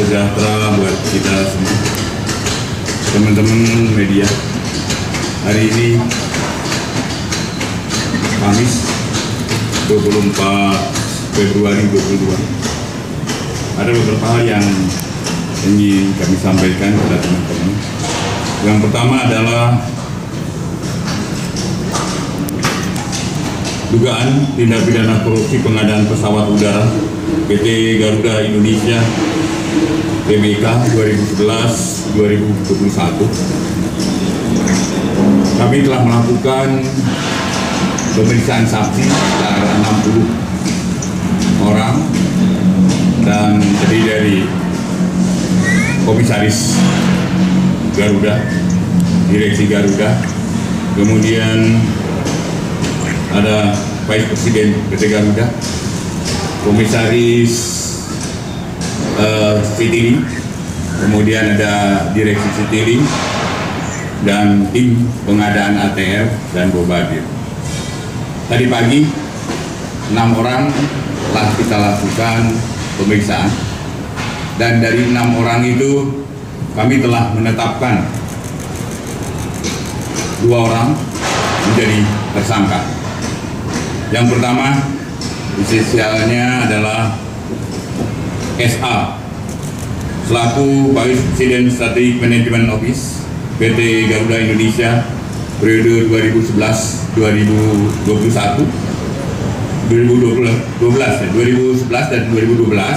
sejahtera buat kita semua, teman-teman media. Hari ini Kamis 24 Februari 2022. Ada beberapa hal yang ingin kami sampaikan kepada teman-teman. Yang pertama adalah dugaan tindak pidana korupsi pengadaan pesawat udara PT Garuda Indonesia Tbk 2011-2021. Kami telah melakukan pemeriksaan saksi sekitar 60 orang dan terdiri dari komisaris Garuda, direksi Garuda, kemudian ada Vice Presiden PT Garuda, komisaris Citylink, kemudian ada direksi Citylink, dan tim pengadaan ATR dan Bombardier. Tadi pagi 6 orang telah kita lakukan pemeriksaan, dan dari 6 orang itu kami telah menetapkan 2 orang menjadi tersangka. Yang pertama, inisialnya adalah SA selaku Vice President Strategic Management Office PT Garuda Indonesia periode 2011 dan 2012,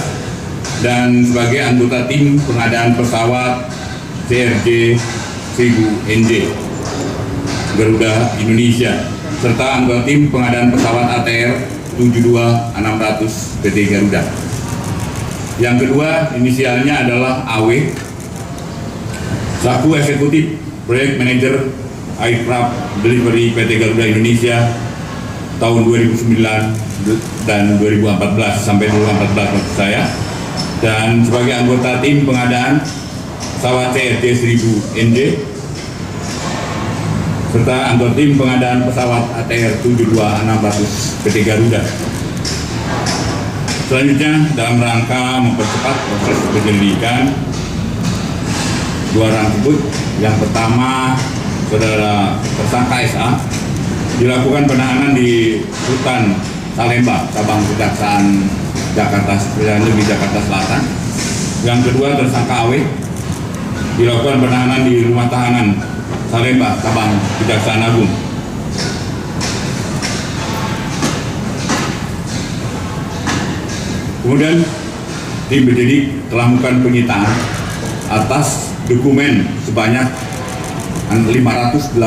dan sebagai anggota tim pengadaan pesawat CRJ 1000NJ Garuda Indonesia, serta anggota tim pengadaan pesawat ATR 72600 PT Garuda. Yang kedua, inisialnya adalah AW selaku eksekutif proyek manajer aircraft delivery PT Garuda Indonesia tahun 2009 dan 2014 sampai 2014 maksud saya, dan sebagai anggota tim pengadaan pesawat CRJ 1000NJ serta anggota tim pengadaan pesawat ATR 72600 PT Garuda. Selanjutnya, dalam rangka mempercepat proses penyelidikan, 2 orang tersebut, yang pertama saudara tersangka SA, dilakukan penahanan di Rutan Salemba, cabang Kejaksaan Jakarta Negeri Jakarta Selatan. Yang kedua, tersangka AW, dilakukan penahanan di Rumah Tahanan Salemba, cabang Kejaksaan Agung. Kemudian tim penyidik telah melakukan penyitaan atas dokumen sebanyak 580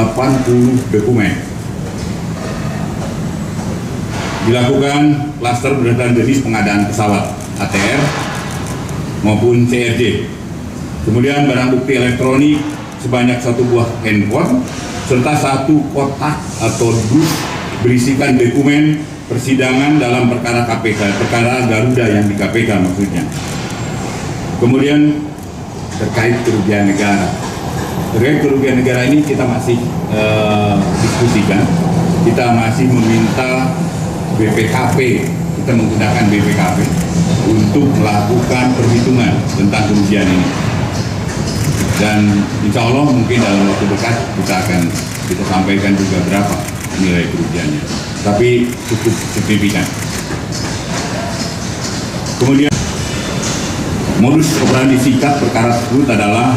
dokumen. Dilakukan klaster berdasarkan jenis pengadaan pesawat ATR maupun CRJ. Kemudian barang bukti elektronik sebanyak 1 buah handphone serta 1 kotak atau dus berisikan dokumen persidangan dalam perkara KPK, perkara Garuda yang di KPK maksudnya. Kemudian terkait kerugian negara. Terkait kerugian negara ini kita masih diskusikan. Kita masih meminta BPKP, kita menggunakan BPKP untuk melakukan perhitungan tentang kerugian ini. Dan insya Allah mungkin dalam waktu dekat kita sampaikan juga berapa nilai kerugiannya. Tapi cukup signifikan. Kemudian modus operandi singkat perkara tersebut adalah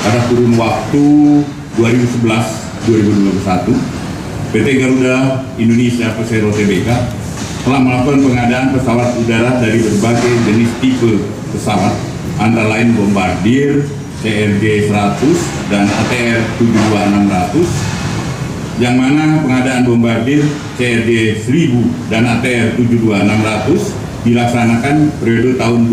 pada kurun waktu 2011-2021, PT Garuda Indonesia Persero Tbk telah melakukan pengadaan pesawat udara dari berbagai jenis tipe pesawat, antara lain Bombardier, CRJ 100 dan ATR 72600, yang mana pengadaan Bombardier, CRJ 1000 dan ATR 72600 dilaksanakan periode tahun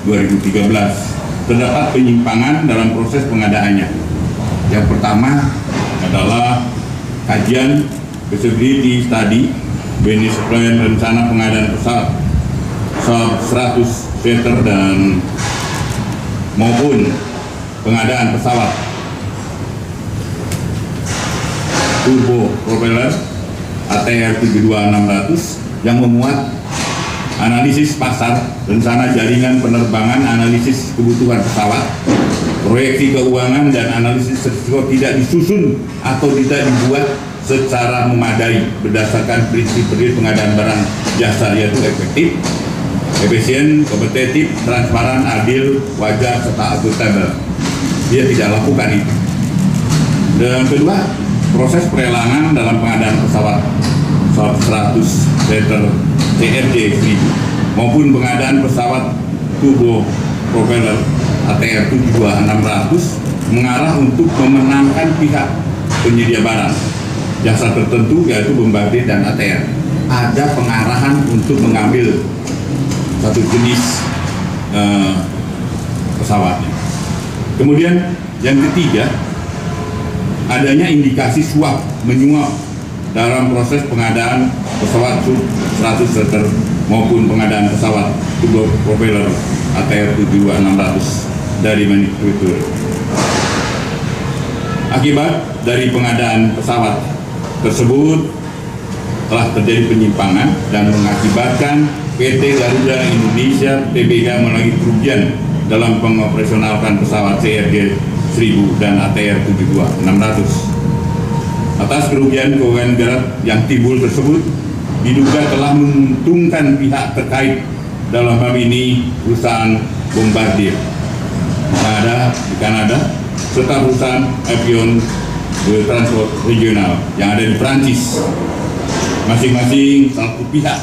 2011-2013. Terdapat penyimpangan dalam proses pengadaannya. Yang pertama adalah kajian feasibility study, business plan, rencana pengadaan pesawat 100 seater dan maupun pengadaan pesawat turbo propeller ATR 72600 yang memuat analisis pasar, rencana jaringan penerbangan, analisis kebutuhan pesawat, proyeksi keuangan, dan analisis risiko tidak disusun atau tidak dibuat secara memadai berdasarkan prinsip-prinsip pengadaan barang jasa, yaitu efektif, efisien, kompetitif, transparan, adil, wajar, serta akuntabel. Dia tidak lakukan itu. Dan kedua, proses pelelangan dalam pengadaan pesawat 100 seater CRJ 1000 maupun pengadaan pesawat turbo propeller ATR 72600 mengarah untuk memenangkan pihak penyedia barang jasa tertentu, yaitu Bombardier dan ATR. Ada pengarahan untuk mengambil satu jenis pesawatnya. Kemudian yang ketiga, adanya indikasi suap menyuap dalam proses pengadaan pesawat Su-100 seater maupun pengadaan pesawat turbo propeller ATR 72600 dari manufaktur. Akibat dari pengadaan pesawat tersebut telah terjadi penyimpangan dan mengakibatkan PT Garuda Indonesia Tbk mengalami kerugian dalam mengoperasionalkan pesawat CRJ 1000 dan ATR 72600. Atas kerugian keuangan negara yang timbul tersebut diduga telah menguntungkan pihak terkait, dalam hal ini perusahaan Bombardier yang ada di Kanada serta perusahaan Avion de Transport Regional yang ada di Prancis, masing-masing satu pihak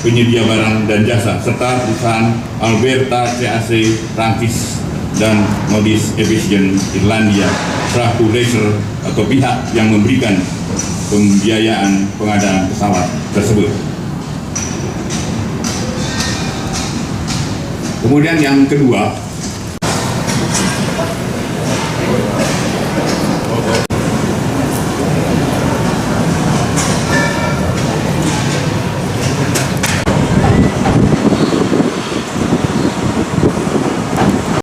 penyedia barang dan jasa, serta perusahaan Alberta CAC Prancis dan Modis Aviation Irlandia selaku leaser atau pihak yang memberikan pembiayaan pengadaan pesawat tersebut. Kemudian yang kedua,